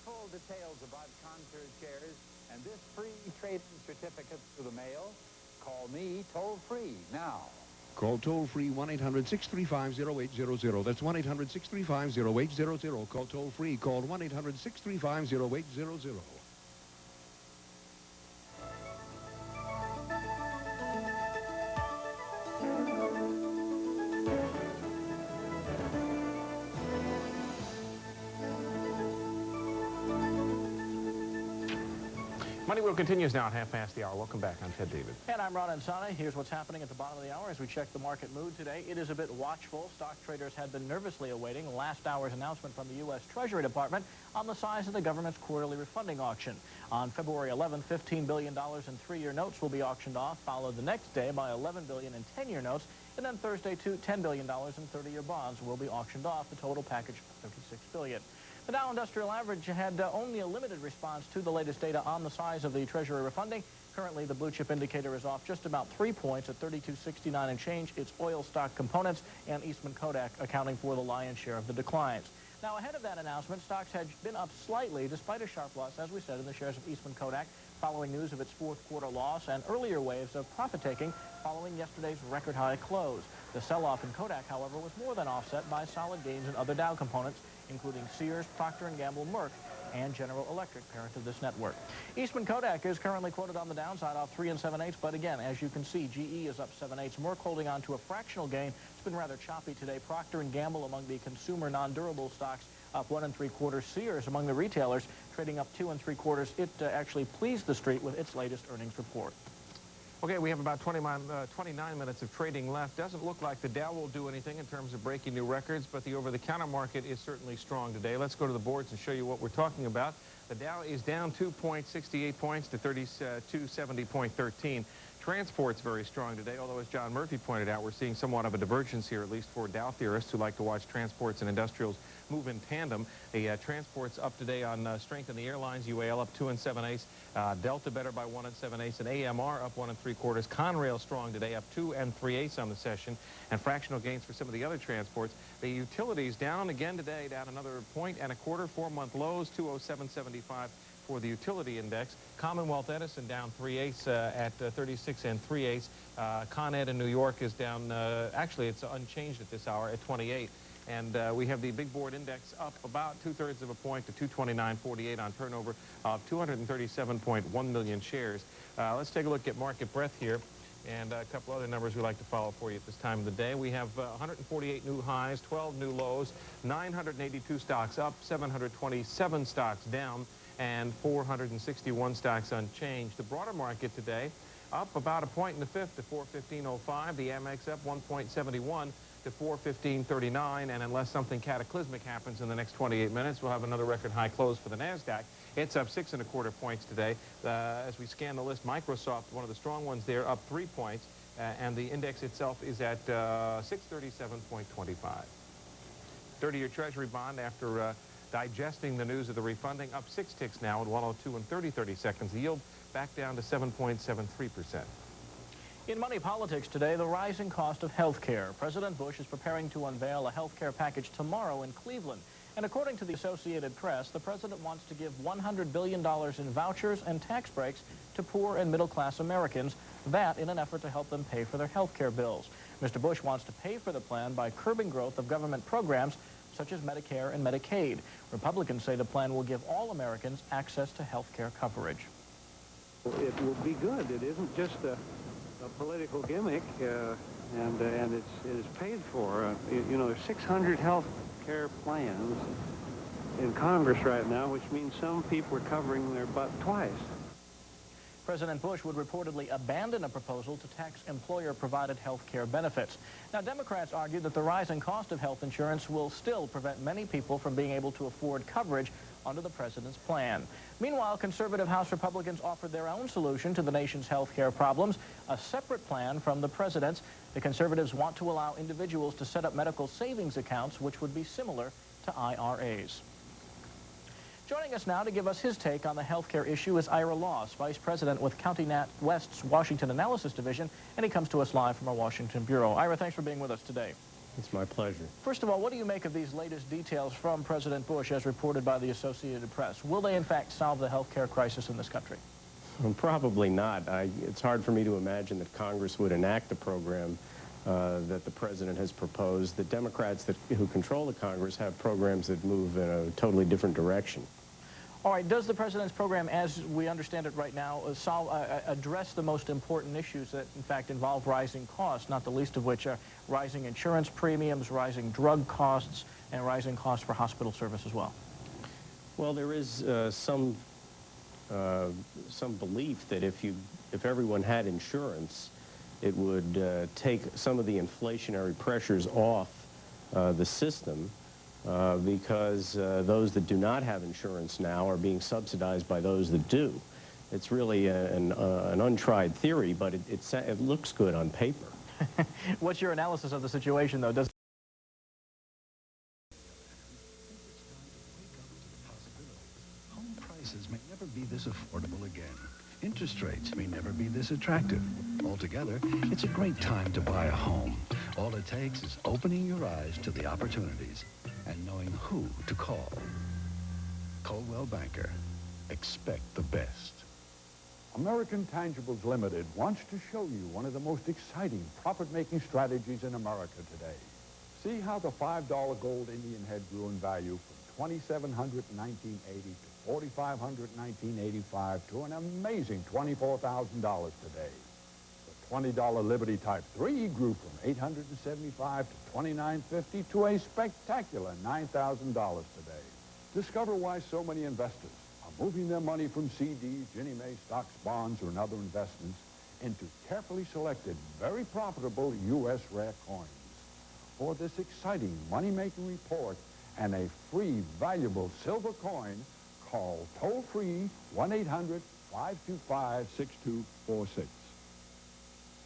full details about Contour chairs and this free trade-in certificate through the mail, call me toll-free now. Call toll-free 1-800-635-0800. That's 1-800-635-0800. Call toll-free. Call 1-800-635-0800. Money Wheel continues now at half past the hour. Welcome back. I'm Ted David. And I'm Ron Insana. Here's what's happening at the bottom of the hour as we check the market mood today. It is a bit watchful. Stock traders had been nervously awaiting last hour's announcement from the U.S. Treasury Department on the size of the government's quarterly refunding auction. On February 11th, $15 billion in three-year notes will be auctioned off, followed the next day by $11 billion in 10-year notes, and then Thursday, $10 billion in 30-year bonds will be auctioned off, the total package $36 billion. The Dow Industrial Average had only a limited response to the latest data on the size of the Treasury refunding. Currently, the blue chip indicator is off just about 3 points at 32.69 and change. It's oil stock components and Eastman Kodak accounting for the lion's share of the declines. Now, ahead of that announcement, stocks had been up slightly despite a sharp loss, as we said, in the shares of Eastman Kodak following news of its fourth quarter loss and earlier waves of profit-taking following yesterday's record-high close. The sell-off in Kodak, however, was more than offset by solid gains in other Dow components, including Sears, Procter & Gamble, Merck, and General Electric, parent of this network. Eastman Kodak is currently quoted on the downside off 3 7/8, but again, as you can see, GE is up 7/8. Merck holding on to a fractional gain. It's been rather choppy today. Procter & Gamble among the consumer non-durable stocks up 1 3/4. Sears among the retailers trading up 2 3/4. It actually pleased the street with its latest earnings report. Okay, we have about 29 minutes of trading left. Doesn't look like the Dow will do anything in terms of breaking new records, but the over-the-counter market is certainly strong today. Let's go to the boards and show you what we're talking about. The Dow is down 2.68 points to 3270.13. Transport's very strong today, although as John Murphy pointed out, we're seeing somewhat of a divergence here, at least for Dow theorists who like to watch transports and industrials move in tandem. The transport's up today on strength in the airlines. UAL up 2 7/8. Delta better by 1 7/8. And AMR up 1 3/4. Conrail strong today, up 2 3/8 on the session. And fractional gains for some of the other transports. The utilities down again today, down another 1 1/4. 4-month lows, 207.75 for the utility index. Commonwealth Edison down 3/8 at 36 3/8. Con Ed in New York is down, actually it's unchanged at this hour at 28. And we have the big board index up about 2/3 of a point to 229.48 on turnover of 237.1 million shares. Let's take a look at market breadth here. And a couple other numbers we like to follow for you at this time of the day. We have 148 new highs, 12 new lows, 982 stocks up, 727 stocks down, and 461 stocks unchanged. The broader market today up about 1 1/5 to 415.05. The Amex up 1.71 to 415.39. And unless something cataclysmic happens in the next 28 minutes, we'll have another record high close for the NASDAQ. It's up 6 1/4 points today. As we scan the list, Microsoft, one of the strong ones there, up 3 points. And the index itself is at 637.25. 30-year Treasury bond, after digesting the news of the refunding, up 6 ticks now at 102 and 30 seconds. The yield back down to 7.73%. In money politics today, the rising cost of health care. President Bush is preparing to unveil a health care package tomorrow in Cleveland. And according to the Associated Press, the president wants to give $100 billion in vouchers and tax breaks to poor and middle-class Americans, that in an effort to help them pay for their health care bills. Mr. Bush wants to pay for the plan by curbing growth of government programs such as Medicare and Medicaid. Republicans say the plan will give all Americans access to health care coverage. It will be good. It isn't just a political gimmick, and it is paid for. You know, there's 600 health care plans in Congress right now, which means some people are covering their butt twice. President Bush would reportedly abandon a proposal to tax employer-provided health care benefits. Now, Democrats argue that the rising cost of health insurance will still prevent many people from being able to afford coverage under the president's plan. Meanwhile, conservative House Republicans offered their own solution to the nation's health care problems, a separate plan from the president's. The conservatives want to allow individuals to set up medical savings accounts, which would be similar to IRAs. Joining us now to give us his take on the health care issue is Ira Loss, Vice President with County NatWest's Washington Analysis Division, and he comes to us live from our Washington Bureau. Ira, thanks for being with us today. It's my pleasure. First of all, what do you make of these latest details from President Bush as reported by the Associated Press? Will they, in fact, solve the health care crisis in this country? Well, probably not. It's hard for me to imagine that Congress would enact a program that the president has proposed. The Democrats who control the Congress have programs that move in a totally different direction. All right, does the president's program, as we understand it right now, address the most important issues that, in fact, involve rising costs, not the least of which are rising insurance premiums, rising drug costs, and rising costs for hospital service as well? Well, there is some belief that if everyone had insurance, it would take some of the inflationary pressures off the system. Because those that do not have insurance now are being subsidized by those that do. It's really an untried theory, but it looks good on paper. What's your analysis of the situation, though? Home prices may never be this affordable again. Interest rates may never be this attractive. Altogether, it's a great time to buy a home. All it takes is opening your eyes to the opportunities and knowing who to call. Coldwell Banker. Expect the best. American Tangibles Limited wants to show you one of the most exciting profit-making strategies in America today. See how the $5 gold Indian head grew in value from $2,700 in 1980 to $4,500 in 1985 to an amazing $24,000 today. The $20 Liberty Type 3 grew from $875 to $2,950 to a spectacular $9,000 today. Discover why so many investors are moving their money from CDs, Ginnie Mae stocks, bonds, or other investments into carefully selected, very profitable U.S. rare coins. For this exciting money-making report and a free, valuable silver coin, call toll-free 1-800-525-6246.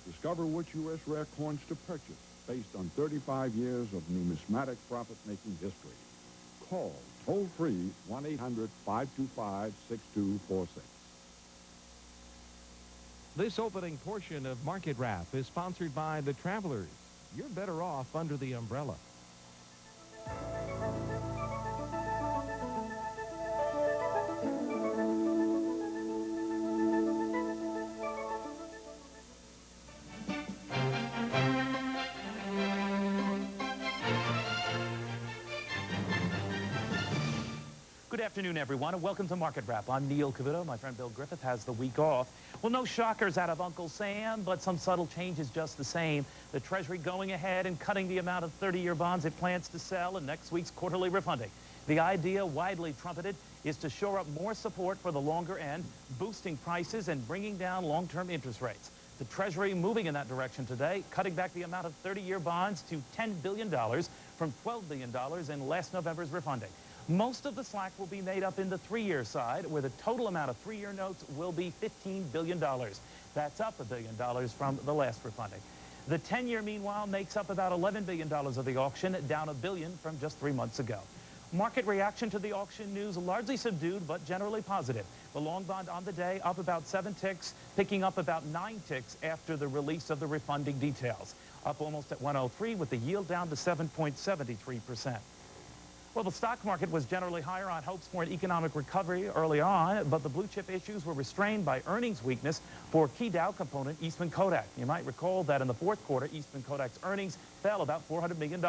Discover which U.S. rare coins to purchase based on 35 years of numismatic profit-making history. Call toll-free 1-800-525-6246. This opening portion of Market Wrap is sponsored by The Travelers. You're better off under the umbrella. Good afternoon, everyone, and welcome to Market Wrap. I'm Neal Cavuto. My friend Bill Griffith has the week off. Well, no shockers out of Uncle Sam, but some subtle changes just the same. The Treasury going ahead and cutting the amount of 30-year bonds it plans to sell in next week's quarterly refunding. The idea, widely trumpeted, is to shore up more support for the longer end, boosting prices and bringing down long-term interest rates. The Treasury moving in that direction today, cutting back the amount of 30-year bonds to $10 billion from $12 billion in last November's refunding. Most of the slack will be made up in the 3-year side, where the total amount of 3-year notes will be $15 billion. That's up $1 billion from the last refunding. The 10-year, meanwhile, makes up about $11 billion of the auction, down $1 billion from just 3 months ago. Market reaction to the auction news largely subdued, but generally positive. The long bond on the day up about 7 ticks, picking up about 9 ticks after the release of the refunding details. Up almost at 103 with the yield down to 7.73%. Well, the stock market was generally higher on hopes for an economic recovery early on, but the blue chip issues were restrained by earnings weakness for key Dow component Eastman Kodak. You might recall that in the fourth quarter, Eastman Kodak's earnings fell about $400 million.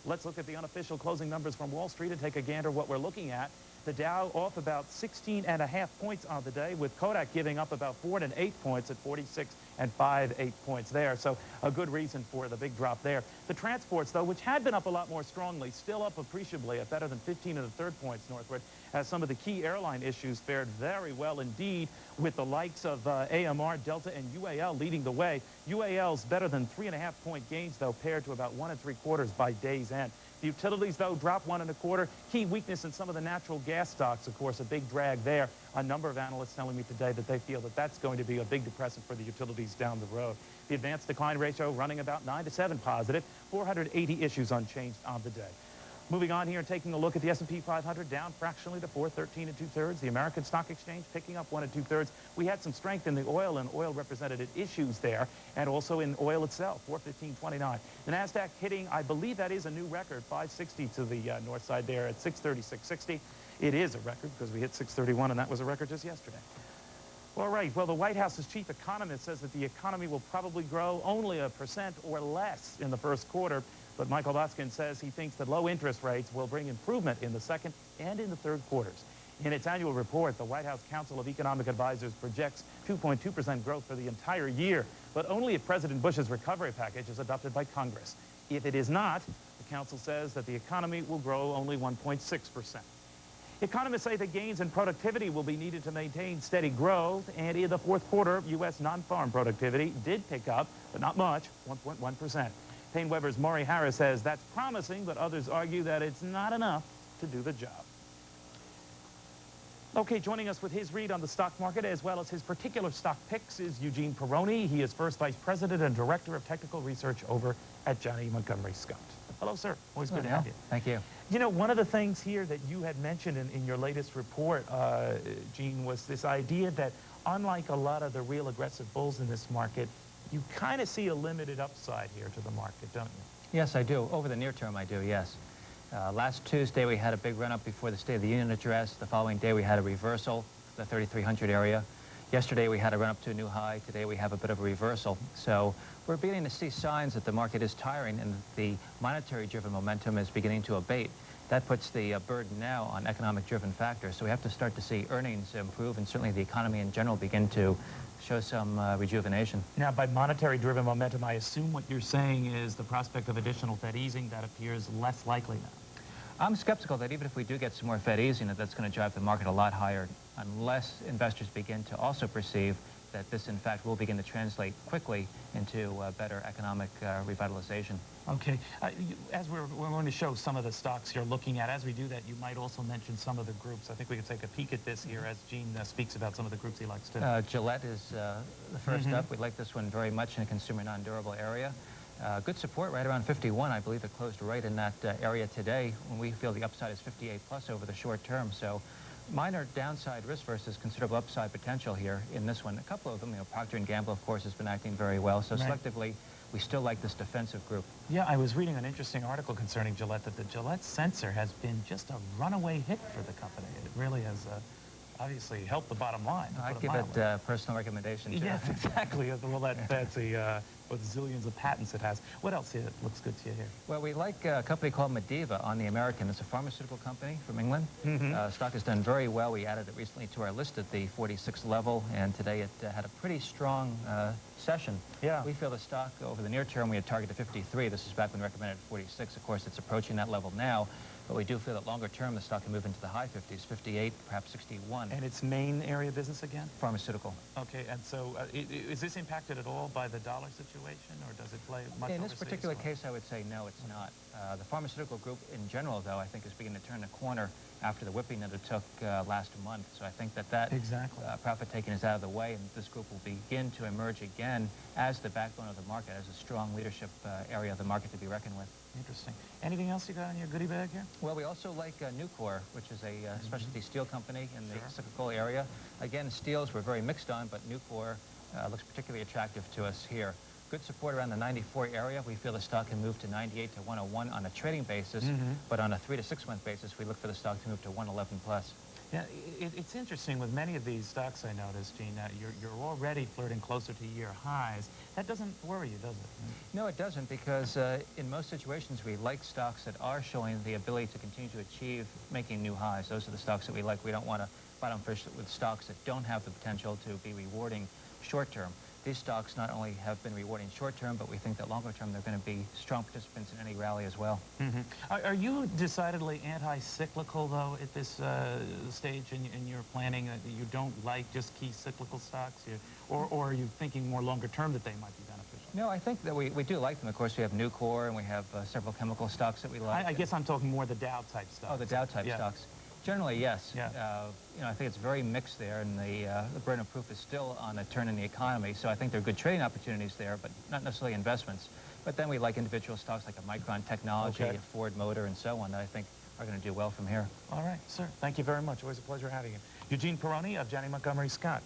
Let's look at the unofficial closing numbers from Wall Street and take a gander at what we're looking at. The Dow off about 16.5 points on the day, with Kodak giving up about 4 1/8 points at 46.58 points there. So a good reason for the big drop there. The transports, though, which had been up a lot more strongly, still up appreciably at better than 15 1/3 points northward, as some of the key airline issues fared very well indeed, with the likes of AMR, Delta, and UAL leading the way. UAL's better than 3.5 point gains, though, paired to about 1 3/4 by day's end. The utilities, though, dropped 1 1/4. Key weakness in some of the natural gas stocks, of course, a big drag there. A number of analysts telling me today that they feel that that's going to be a big depressant for the utilities down the road. The advanced decline ratio running about 9 to 7 positive, 480 issues unchanged on the day. Moving on here and taking a look at the S&P 500, down fractionally to 413 2/3. The American Stock Exchange picking up 1 2/3. We had some strength in the oil, and oil represented issues there, and also in oil itself, 415.29. The NASDAQ hitting, I believe that is a new record, 560 to the north side there at 636.60. It is a record because we hit 631, and that was a record just yesterday. All right, well, the White House's chief economist says that the economy will probably grow only 1% or less in the first quarter. But Michael Boskin says he thinks that low interest rates will bring improvement in the second and in the third quarters. In its annual report, the White House Council of Economic Advisors projects 2.2% growth for the entire year, but only if President Bush's recovery package is adopted by Congress. If it is not, the council says that the economy will grow only 1.6%. Economists say the gains in productivity will be needed to maintain steady growth, and in the fourth quarter, U.S. non-farm productivity did pick up, but not much, 1.1%. Payne Weber's Maury Harris says that's promising, but others argue that it's not enough to do the job. Okay, joining us with his read on the stock market as well as his particular stock picks is Eugene Peroni. He is First Vice President and Director of Technical Research over at Janney Montgomery Scott. Hello, sir. Always good to have you. Thank you. You know, one of the things here that you had mentioned in your latest report, Gene, was this idea that unlike a lot of the real aggressive bulls in this market, you kind of see a limited upside here to the market, don't you? Yes, I do. Over the near term, I do, yes. Last Tuesday, we had a big run-up before the State of the Union address. The following day, we had a reversal, the 3,300 area. Yesterday, we had a run-up to a new high. Today, we have a bit of a reversal. So we're beginning to see signs that the market is tiring and the monetary-driven momentum is beginning to abate. That puts the burden now on economic-driven factors. So we have to start to see earnings improve and certainly the economy in general begin to show some rejuvenation. Now, by monetary-driven momentum, I assume what you're saying is the prospect of additional Fed easing that appears less likely now. I'm skeptical that even if we do get some more Fed easing, that's going to drive the market a lot higher unless investors begin to also perceive that this, in fact, will begin to translate quickly into better economic revitalization. Okay. As we're going to show some of the stocks you're looking at, as we do that, you might also mention some of the groups. I think we can take a peek at this here as Gene speaks about some of the groups he likes to. Gillette is the first up. We like this one very much in a consumer non-durable area. Good support right around 51. I believe it closed right in that area today when we feel the upside is 58 plus over the short term. So minor downside risk versus considerable upside potential here in this one. A couple of them, you know, Procter & Gamble, of course, has been acting very well. So selectively, we still like this defensive group. Yeah, I was reading an interesting article concerning Gillette that the Gillette sensor has been just a runaway hit for the company. It really has obviously helped the bottom line. I give it personal recommendation, too. Yes, exactly. Well, that fancy with zillions of patents it has. What else here looks good to you here? Well, we like a company called Mediva on the American. It's a pharmaceutical company from England. Stock has done very well. We added it recently to our list at the 46th level, and today it had a pretty strong session. Yeah. We feel the stock over the near term, we had targeted 53. This is back when recommended 46. Of course, it's approaching that level now. But we do feel that longer term, the stock can move into the high 50s, 58, perhaps 61. And its main area of business again? Pharmaceutical. Okay, and so is this impacted at all by the dollar situation, or does it play much in this particular case, I would say no, it's not. The pharmaceutical group in general, though, I think is beginning to turn the corner after the whipping that it took last month. So I think that profit taking is out of the way, and this group will begin to emerge again as the backbone of the market, as a strong leadership area of the market to be reckoned with. Interesting. Anything else you got in your goodie bag here? Well, we also like Nucor, which is a specialty steel company in the cyclical area. Again, steels we're very mixed on, but Nucor looks particularly attractive to us here. Good support around the 94 area. We feel the stock can move to 98 to 101 on a trading basis, but on a 3 to 6 month basis, we look for the stock to move to 111 plus. Yeah, it's interesting with many of these stocks I noticed, Gene, you're already flirting closer to year highs. That doesn't worry you, does it? No, it doesn't, because in most situations we like stocks that are showing the ability to continue to achieve making new highs. Those are the stocks that we like. We don't want to bottom fish with stocks that don't have the potential to be rewarding short term. These stocks not only have been rewarding short term, but we think that longer term they're going to be strong participants in any rally as well. Are you decidedly anti-cyclical, though, at this stage in your planning? You don't like just key cyclical stocks? Or are you thinking more longer term that they might be beneficial? No, I think that we do like them. Of course, we have Nucor and we have several chemical stocks that we like. I guess I'm talking more the Dow type stocks. Oh, the Dow type stocks. Generally, yes. Yeah. You know, I think it's very mixed there, and the burden of proof is still on a turn in the economy. So I think there are good trading opportunities there, but not necessarily investments. But then we like individual stocks like a Micron Technology, Okay. a Ford Motor, and so on that I think are going to do well from here. All right, sir. Thank you very much. Always a pleasure having you. Eugene Peroni of Janney Montgomery Scott.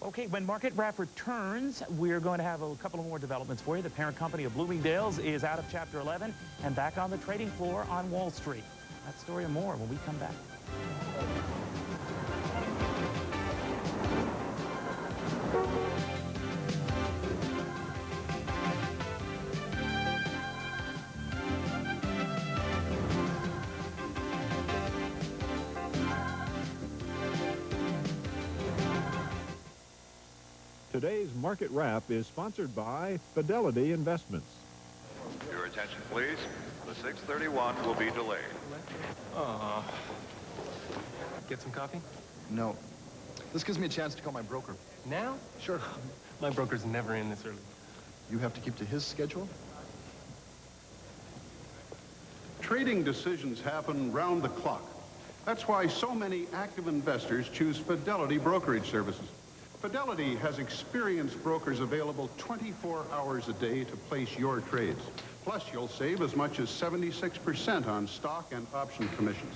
Okay, when Market Wrap returns, we're going to have a couple of more developments for you. The parent company of Bloomingdale's is out of Chapter 11 and back on the trading floor on Wall Street. That story and more when we come back. Today's Market Wrap is sponsored by Fidelity Investments. Your attention, please. The 631 will be delayed. Get some coffee? No. This gives me a chance to call my broker. Now? Sure. My broker's never in this early. You have to keep to his schedule? Trading decisions happen round the clock. That's why so many active investors choose Fidelity Brokerage Services. Fidelity has experienced brokers available 24 hours a day to place your trades. Plus, you'll save as much as 76% on stock and option commissions.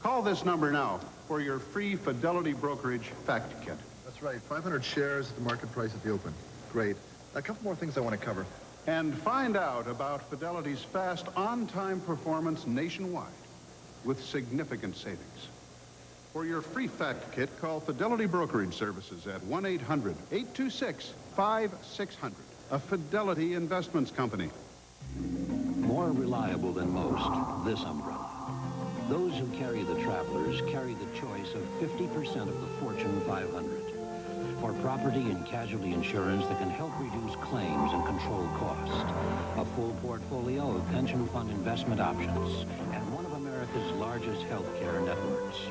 Call this number now for your free Fidelity Brokerage Fact Kit. That's right. 500 shares at the market price at the open. Great. A couple more things I want to cover. And find out about Fidelity's fast on-time performance nationwide with significant savings. For your free fact kit, call Fidelity Brokerage Services at 1-800-826-5600. A Fidelity Investments Company. More reliable than most, this umbrella. Those who carry the Travelers carry the choice of 50% of the Fortune 500. For property and casualty insurance that can help reduce claims and control cost. A full portfolio of pension fund investment options. And one of America's largest healthcare networks.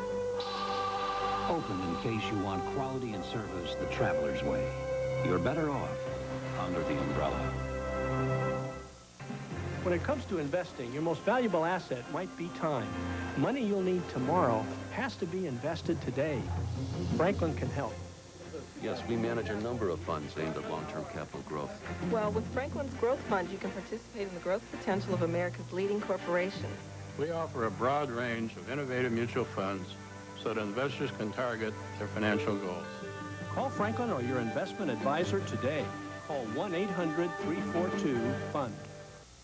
Open in case you want quality and service the Traveler's way. You're better off under the umbrella. When it comes to investing, your most valuable asset might be time. Money you'll need tomorrow has to be invested today. Franklin can help. Yes, we manage a number of funds aimed at long-term capital growth. Well, with Franklin's Growth Fund, you can participate in the growth potential of America's leading corporations. We offer a broad range of innovative mutual funds so that investors can target their financial goals. Call Franklin or your investment advisor today. Call 1-800-342-FUND.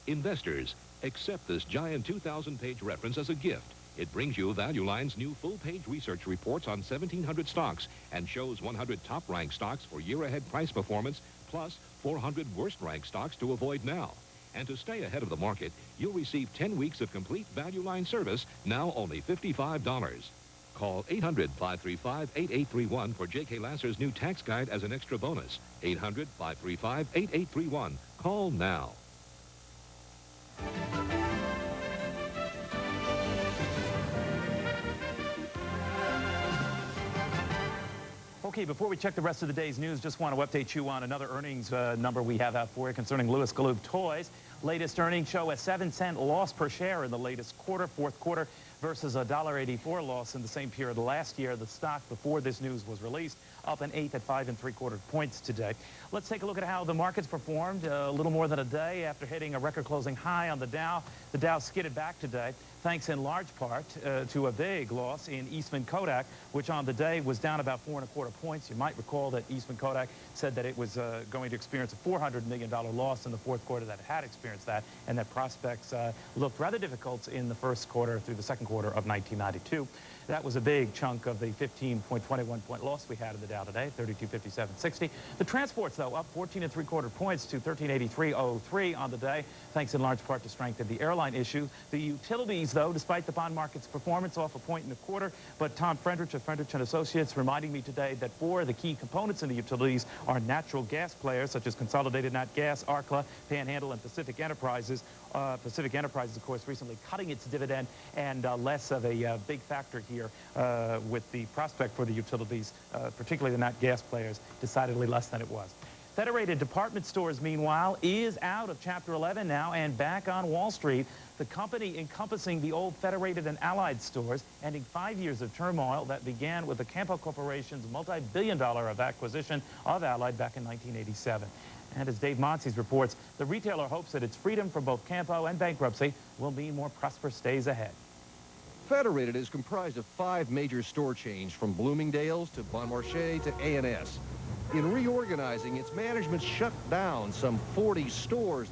Investors, accept this giant 2,000-page reference as a gift. It brings you Value Line's new full-page research reports on 1,700 stocks and shows 100 top-ranked stocks for year-ahead price performance, plus 400 worst-ranked stocks to avoid now. And to stay ahead of the market, you'll receive 10 weeks of complete Value Line service, now only $55. Call 800-535-8831 for J.K. Lasser's new tax guide as an extra bonus. 800-535-8831. Call now. Okay, before we check the rest of the day's news, just want to update you on another earnings number we have out for you concerning Louis Galoob Toys. Latest earnings show a 7-cent loss per share in the latest quarter, fourth quarter, versus a $1.84 loss in the same period last year. The stock before this news was released up an eighth at 5 3/4 points today. Let's take a look at how the markets performed a little more than a day after hitting a record closing high on the Dow. The Dow skidded back today, thanks in large part to a big loss in Eastman Kodak, which on the day was down about 4 1/4 points. You might recall that Eastman Kodak said that it was going to experience a $400 million loss in the fourth quarter, that it had experienced that, and that prospects looked rather difficult in the first quarter through the second quarter of 1992. That was a big chunk of the 15.21 point loss we had in the Dow today, 3257.60. The transports, though, up 14 3/4 points to 1383.03 on the day, thanks in large part to strength in the airline issue. The utilities, though, despite the bond market's performance, off 1 1/4 point. But Tom Friedrich of Friedrich & Associates reminding me today that 4 of the key components in the utilities are natural gas players, such as Consolidated Nat Gas, Arkla, Panhandle, and Pacific Enterprises. Pacific Enterprises, of course, recently cutting its dividend, and less of a big factor here with the prospect for the utilities, particularly the nat gas players, decidedly less than it was. Federated Department Stores, meanwhile, is out of Chapter 11 now and back on Wall Street. The company encompassing the old Federated and Allied stores, ending 5 years of turmoil that began with the Campo Corporation's multi-billion-dollar acquisition of Allied back in 1987. And as Dave Montes reports, the retailer hopes that its freedom from both Campo and bankruptcy will mean more prosperous days ahead. Federated is comprised of 5 major store chains, from Bloomingdale's to Bon Marché to A&S. In reorganizing, its management shut down some 40 stores